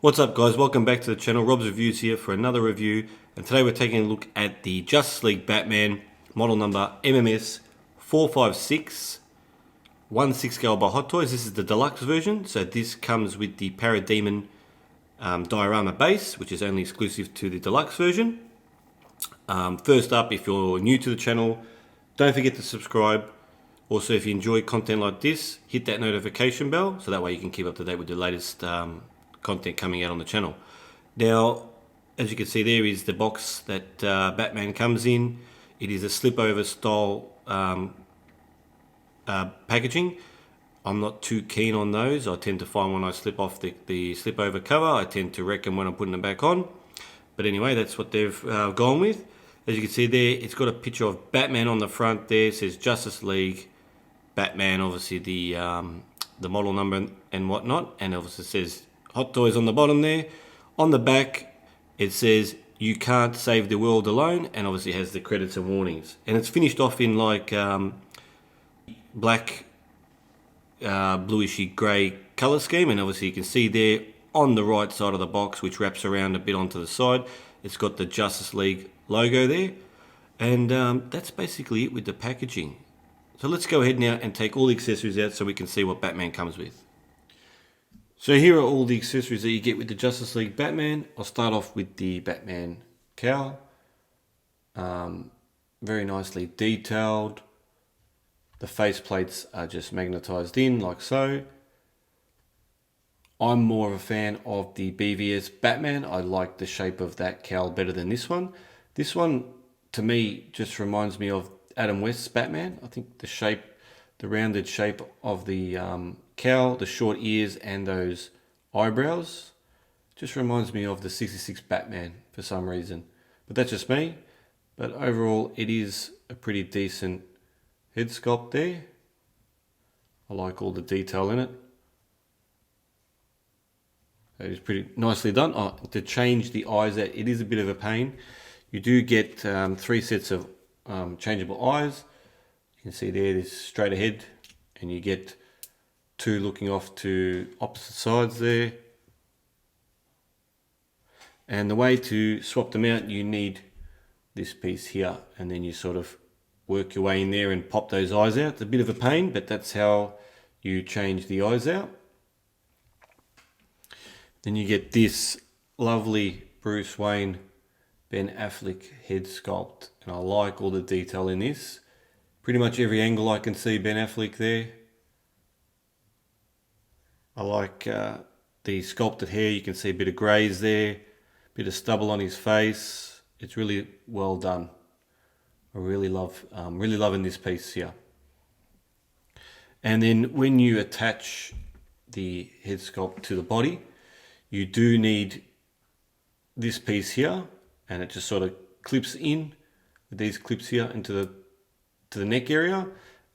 What's up guys, welcome back to the channel. Rob's Reviews here for another review, and today we're taking a look at the Justice League Batman model number MMS456 1/6 scale by Hot Toys. This is the deluxe version, so this comes with the Parademon diorama base, which is only exclusive to the deluxe version. First up, if you're new to the channel, don't forget to subscribe. Also, if you enjoy content like this, hit that notification bell so that way you can keep up to date with the latest content coming out on the channel. Now, as you can see, there is the box that Batman comes in. It is a slip-over style packaging. I'm not too keen on those. I tend to find when I slip off the slip-over cover, I tend to wreck them when I'm putting them back on. But anyway, that's what they've gone with. As you can see there, it's got a picture of Batman on the front there. It says Justice League Batman, obviously the model number and whatnot, and obviously it says Hot Toys on the bottom there. On the back, it says you can't save the world alone, and obviously it has the credits and warnings. And it's finished off in like black, bluishy grey colour scheme, and obviously you can see there on the right side of the box, which wraps around a bit onto the side, it's got the Justice League logo there, and that's basically it with the packaging. So let's go ahead now and take all the accessories out so we can see what Batman comes with. So here are all the accessories that you get with the Justice League Batman. I'll start off with the Batman cowl. Very nicely detailed. The face plates are just magnetized in like so. I'm more of a fan of the BVS Batman. I like the shape of that cowl better than this one. This one, to me, just reminds me of Adam West's Batman. I think the shape, the rounded shape of the cowl, the short ears and those eyebrows, just reminds me of the 66 Batman for some reason. But that's just me. But overall, it is a pretty decent head sculpt there. I like all the detail in it. It is pretty nicely done. Oh, to change the eyes out, it is a bit of a pain. You do get 3 sets of changeable eyes. You can see there, this straight ahead, and you get 2 looking off to opposite sides there. And the way to swap them out, you need this piece here, and then you sort of work your way in there and pop those eyes out. It's a bit of a pain, but that's how you change the eyes out. Then you get this lovely Bruce Wayne Ben Affleck head sculpt, and I like all the detail in this. Pretty much every angle I can see Ben Affleck there. I like the sculpted hair. You can see a bit of greys there, a bit of stubble on his face. It's really well done. I really loving this piece here. And then when you attach the head sculpt to the body, you do need this piece here, and it just sort of clips in with these clips here into the neck area,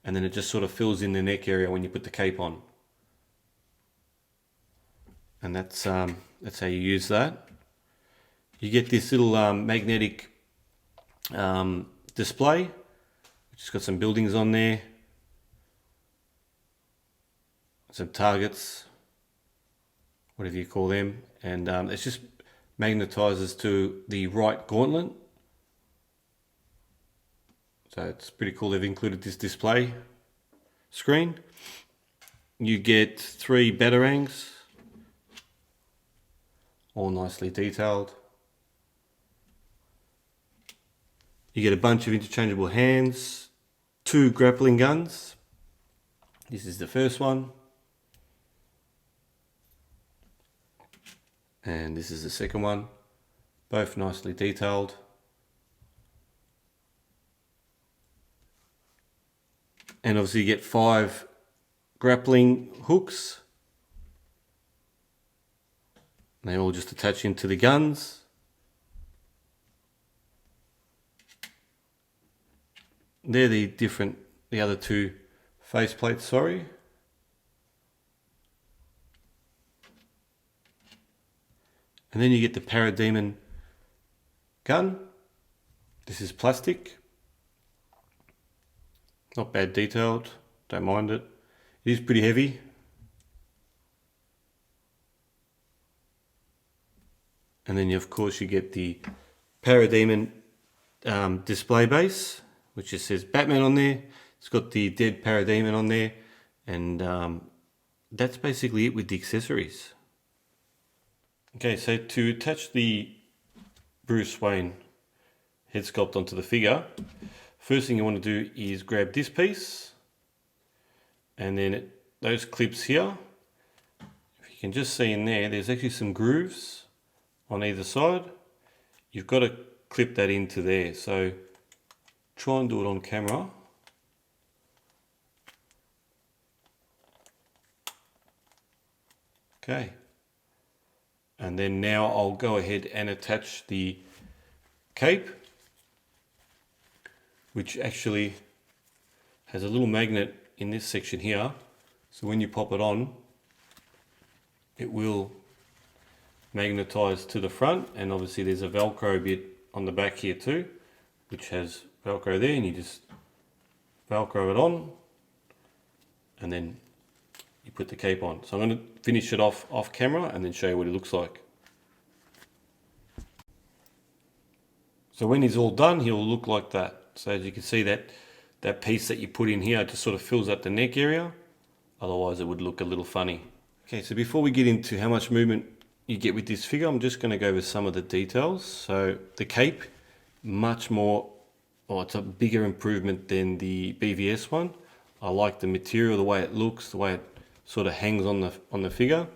and then it just sort of fills in the neck area when you put the cape on. And that's how you use that. You get this little magnetic display, which has got some buildings on there, some targets, whatever you call them, and it's just magnetizes to the right gauntlet. So it's pretty cool they've included this display screen. You get 3 Batarangs, all nicely detailed. You get a bunch of interchangeable hands, 2 grappling guns. This is the first one. And this is the second one. Both nicely detailed. And obviously you get 5 grappling hooks. They all just attach into the guns. They're the other 2 face plates, sorry. And then you get the Parademon gun. This is plastic. Not bad detailed, don't mind it. It is pretty heavy. And then of course you get the Parademon display base, which just says Batman on there. It's got the dead Parademon on there, and that's basically it with the accessories. Okay, so to attach the Bruce Wayne head sculpt onto the figure, first thing you want to do is grab this piece, and then those clips here. If you can just see in there, there's actually some grooves on either side. You've got to clip that into there, so try and do it on camera. Okay, and then now I'll go ahead and attach the cape, which actually has a little magnet in this section here, so when you pop it on, it will magnetize to the front, and obviously there's a Velcro bit on the back here too, which has Velcro there, and you just Velcro it on, and then you put the cape on. So I'm going to finish it off camera and then show you what it looks like. So when he's all done, he'll look like that. So as you can see, that piece that you put in here just sort of fills up the neck area. Otherwise it would look a little funny. Okay, so before we get into how much movement you get with this figure, I'm just going to go over some of the details. So the cape, much more, it's a bigger improvement than the BVS one. I like the material, the way it looks, the way it sort of hangs on the figure.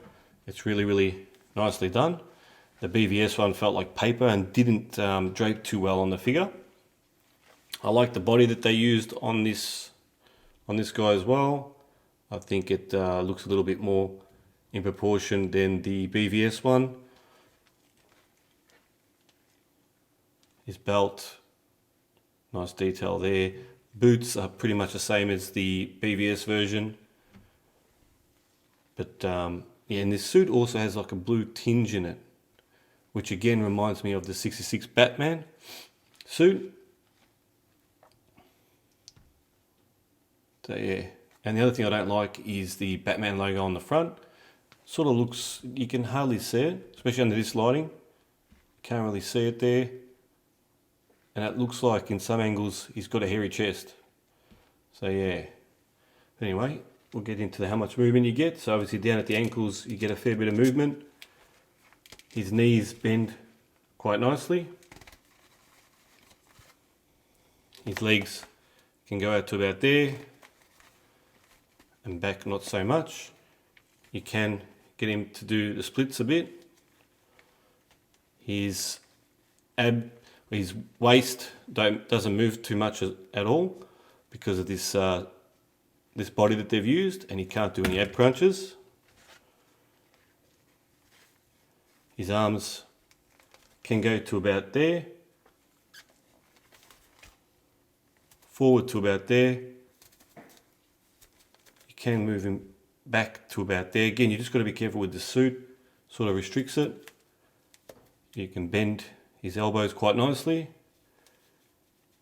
It's really nicely done. The BVS one felt like paper and didn't drape too well on the figure. I like the body that they used on this guy as well. I think it looks a little bit more in proportion than the BVS one. His belt, nice detail there. Boots are pretty much the same as the BVS version. But yeah, and this suit also has like a blue tinge in it, which again reminds me of the 66 Batman suit. So yeah, and the other thing I don't like is the Batman logo on the front. Sort of looks, you can hardly see it, especially under this lighting. Can't really see it there. And it looks like in some angles he's got a hairy chest. So yeah, anyway, we'll get into how much movement you get. So obviously down at the ankles you get a fair bit of movement. His knees bend quite nicely. His legs can go out to about there, and back not so much. You can get him to do the splits a bit. His waist doesn't move too much at all because of this this body that they've used, and he can't do any ab crunches. His arms can go to about there, forward to about there. You can move him back to about there. Again, you just got to be careful with the suit, sort of restricts it. You can bend his elbows quite nicely.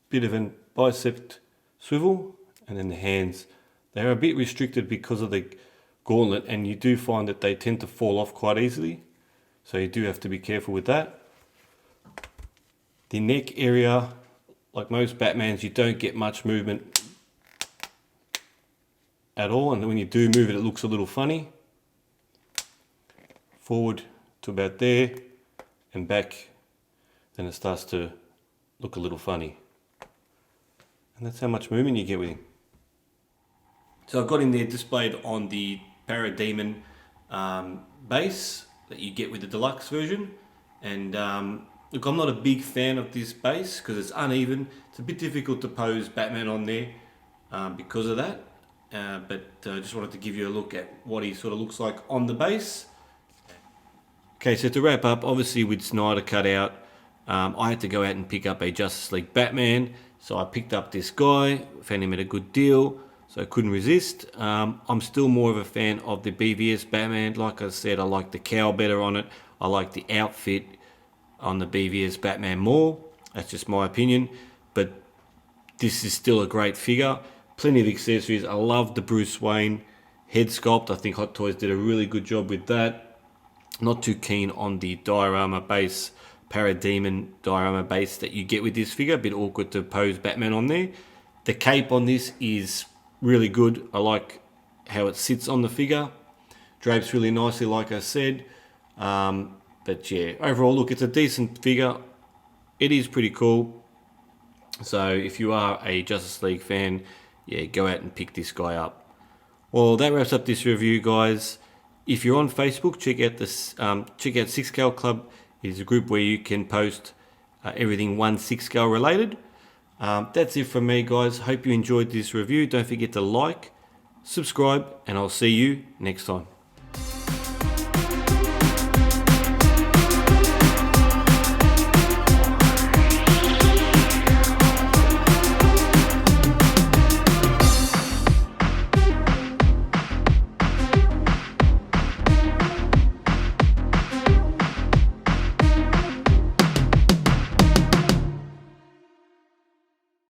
Bit of a bicep swivel, and then the hands. They're a bit restricted because of the gauntlet, and you do find that they tend to fall off quite easily. So you do have to be careful with that. The neck area, like most Batmans, you don't get much movement at all, and when you do move it, it looks a little funny. Forward to about there, and back, then it starts to look a little funny. And that's how much movement you get with him. So I've got him there displayed on the Parademon base that you get with the deluxe version. And look, I'm not a big fan of this base because it's uneven. It's a bit difficult to pose Batman on there because of that. But I just wanted to give you a look at what he sort of looks like on the base. Okay, so to wrap up, obviously with Snyder cut out, I had to go out and pick up a Justice League Batman. So I picked up this guy, found him at a good deal, so I couldn't resist. I'm still more of a fan of the BVS Batman. Like I said, I like the cowl better on it. I like the outfit on the BVS Batman more. That's just my opinion. But this is still a great figure. Plenty of accessories. I love the Bruce Wayne head sculpt. I think Hot Toys did a really good job with that. Not too keen on the diorama base, Parademon diorama base that you get with this figure. A bit awkward to pose Batman on there. The cape on this is really good. I like how it sits on the figure. Drapes really nicely, like I said. But yeah, overall, look, it's a decent figure. It is pretty cool. So if you are a Justice League fan, yeah, go out and pick this guy up. Well, that wraps up this review, guys. If you're on Facebook, check out this. Check out 6 Scale Club. It is a group where you can post everything 6 scale related. That's it from me, guys. Hope you enjoyed this review. Don't forget to like, subscribe, and I'll see you next time.